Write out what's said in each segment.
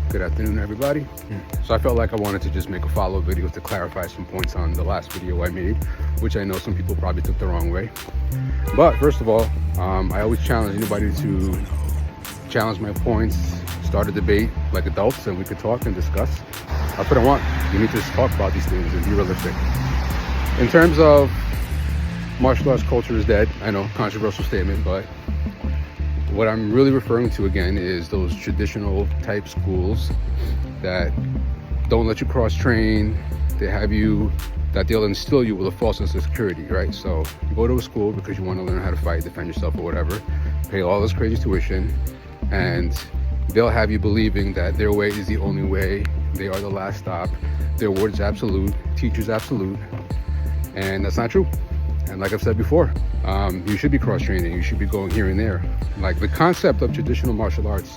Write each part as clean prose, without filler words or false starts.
Good afternoon, everybody. So I felt like I wanted to just make a follow-up video to clarify some points on the last video I made, which I know some people probably took the wrong way. But first of all, I always challenge anybody to challenge my points, start a debate like adults, and we could talk and discuss. That's what I want. You need to talk about these things and be realistic. In terms of martial arts culture is dead, I know, controversial statement, but what I'm really referring to again is those traditional type schools that don't let you cross train. They have you, that they'll instill you with a false sense of security, right? So you go to a school because you want to learn how to fight, defend yourself or whatever, pay all this crazy tuition, and they'll have you believing that their way is the only way, they are the last stop, their word is absolute, teacher's absolute, and that's not true. And like I've said before, you should be cross-training, you should be going here and there. Like the concept of traditional martial arts,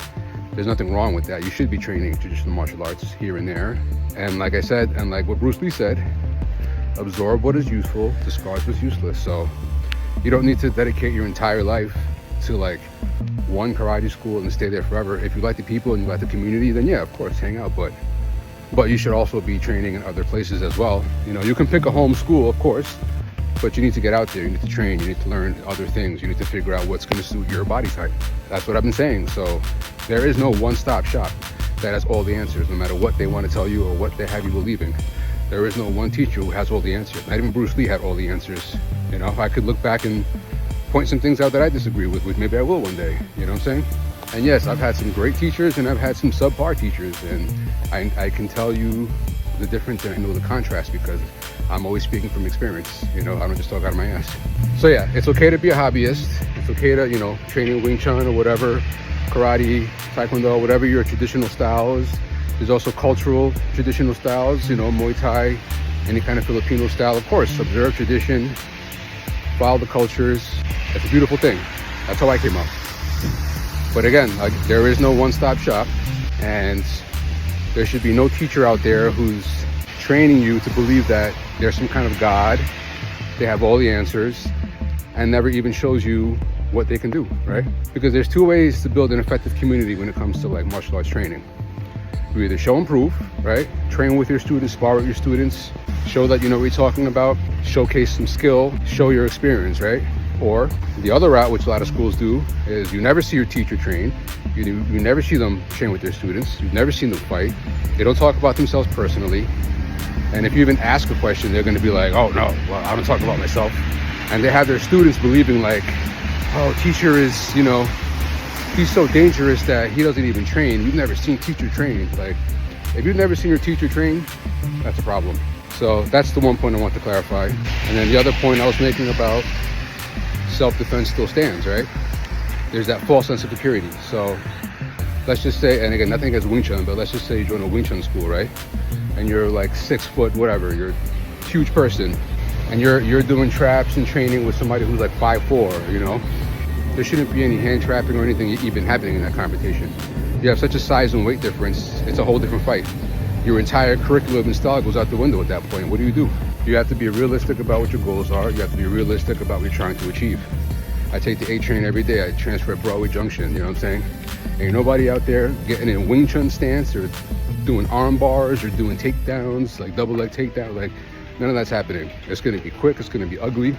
there's nothing wrong with that. You should be training traditional martial arts here and there. And like I said, and like what Bruce Lee said, absorb what is useful, discard what's useless. So you don't need to dedicate your entire life to like one karate school and stay there forever. If you like the people and you like the community, then yeah, of course, hang out. But you should also be training in other places as well. You know, you can pick a home school, of course, but you need to get out there, you need to train, you need to learn other things, you need to figure out what's going to suit your body type. That's what I've been saying. So there is no one-stop shop that has all the answers, no matter what they want to tell you or what they have you believing. There is no one teacher who has all the answers. Not even Bruce Lee had all the answers. You know, I could look back and point some things out that I disagree with, which maybe I will one day, you know what I'm saying? And yes, I've had some great teachers and I've had some subpar teachers, and I can tell you the difference and I know the contrast because I'm always speaking from experience. You know, I don't just talk out of my ass. So yeah, it's okay to be a hobbyist. It's okay to, you know, train in Wing Chun or whatever, karate, taekwondo, whatever your traditional style is. There's also cultural traditional styles, you know, Muay Thai, any kind of Filipino style. Of course, observe tradition, follow the cultures. It's a beautiful thing. That's how I came up. But again, like, there is no one-stop shop, and there should be no teacher out there who's training you to believe that there's some kind of God, they have all the answers, and never even shows you what they can do, right? Because there's two ways to build an effective community when it comes to like martial arts training. You either show and prove, right? Train with your students, spar with your students, show that you know what you're talking about, showcase some skill, show your experience, right? Or the other route, which a lot of schools do, is you never see your teacher train. You never see them train with their students. You've never seen them fight. They don't talk about themselves personally. And if you even ask a question, they're going to be like, oh no, well, I don't talk about myself. And they have their students believing like, oh, teacher is, you know, he's so dangerous that he doesn't even train. You've never seen teacher train. Like, if you've never seen your teacher train, that's a problem. So that's the one point I want to clarify. And then the other point I was making about self-defense still stands, right? There's that false sense of security. So let's just say, and again, nothing against Wing Chun, but let's just say you join a Wing Chun school, right? And you're like 6 foot, whatever, you're a huge person, and you're doing traps and training with somebody who's like 5'4", you know? There shouldn't be any hand trapping or anything even happening in that competition. You have such a size and weight difference, it's a whole different fight. Your entire curriculum and style goes out the window at that point. What do? You have to be realistic about what your goals are. You have to be realistic about what you're trying to achieve. I take the A train every day. I transfer at Broadway Junction, you know what I'm saying? Ain't nobody out there getting in Wing Chun stance or doing arm bars or doing takedowns, like double leg takedown. Like, none of that's happening. It's gonna be quick, it's gonna be ugly.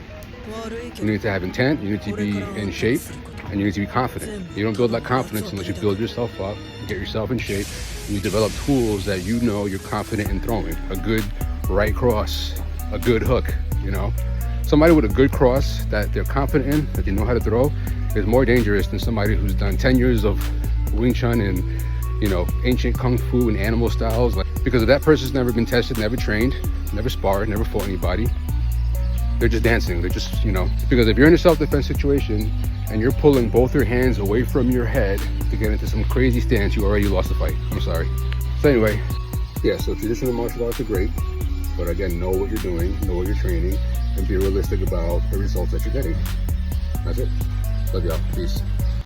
You need to have intent, you need to be in shape, and you need to be confident. You don't build that confidence unless you build yourself up, get yourself in shape, and you develop tools that you know you're confident in throwing. A good right cross, a good hook, you know? Somebody with a good cross that they're confident in, that they know how to throw, is more dangerous than somebody who's done 10 years of Wing Chun and, you know, ancient Kung Fu and animal styles. Like, because if that person's never been tested, never trained, never sparred, never fought anybody, they're just dancing. They're just, you know, because if you're in a self-defense situation and you're pulling both your hands away from your head to get into some crazy stance, you already lost the fight. I'm sorry. So anyway, yeah, so traditional martial arts are great, but again, know what you're doing, know what you're training, and be realistic about the results that you're getting. That's it. Love y'all. Peace.